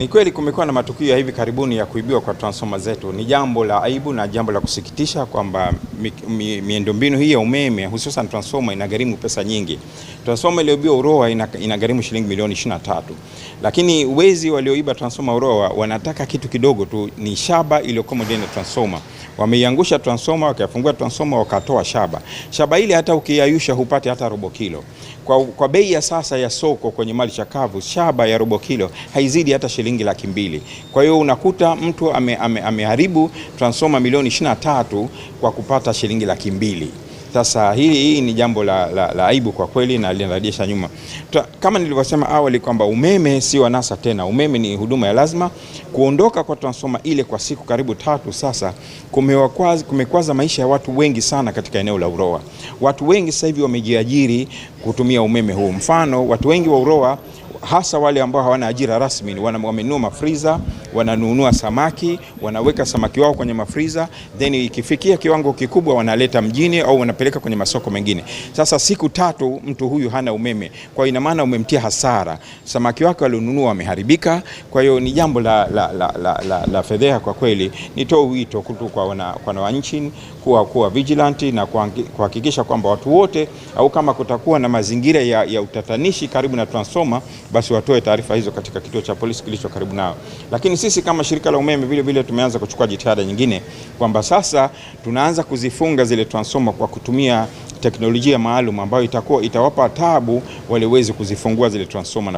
Ni kweli kumekuwa na matukio ya hivi karibuni ya kuibiwa kwa transformer zetu. Ni jambo la aibu na jambo la kusikitisha kwamba miundombinu hii ya umeme hususan transformer inagharimu pesa nyingi. Transformer iliyoibiwa Uroa inagharimu shilingi milioni 23. Lakini wezi walioiba transformer Uroa wanataka kitu kidogo tu, ni shaba iliyokuwa ndani ya transformer. Wameiangusha transformer, wakafungua transformer, wakatoa shaba. Shaba ile hata ukiyayusha hupati hata robo kilo. Kwa bei ya sasa ya soko kwenye mali chakavu, shaba ya robo kilo haizidi hata shilingi 200,000. Kwa hiyo unakuta mtu ameharibu transformer milioni 23 kwa kupata shilingi 200,000. Sasa hii ni jambo la aibu kwa kweli na linarudisha nyuma. Kama nilivyosema awali kwamba umeme si wanasa tena, umeme ni huduma ya lazima. Kuondoka kwa transformer ile kwa siku karibu 3 sasa kumekwaza maisha ya watu wengi sana katika eneo la Uroa. Watu wengi sasa hivi wamejiajiri kutumia umeme huu. Mfano, watu wengi wa Uroa hasa wale ambao hawana ajira rasmi wamenunua mafriza, wananunua samaki, wanaweka samaki wao kwenye mafriza, then ikifikia kiwango kikubwa wanaleta mjini au wanapeleka kwenye masoko mengine. Sasa siku 3 mtu huyu hana umeme, kwa ina maana umemtia hasara. Samaki wake walionunua wameharibika. Kwa hiyo ni jambo la fedheha kwa kweli. Nitoe wito kwa wananchi kuwa vigilant na kuhakikisha kwamba watu wote, au kama kutakuwa na mazingira ya utatanishi karibu na transformer, basi watoe taarifa hizo katika kituo cha polisi kilicho karibu nao. Lakini sisi kama shirika la umeme vile vile tumeanza kuchukua jitihada nyingine kwamba sasa tunaanza kuzifunga zile transformer kwa kutumia teknolojia maalum ambayo itawapa taabu wale wezi kuzifungua zile transformer.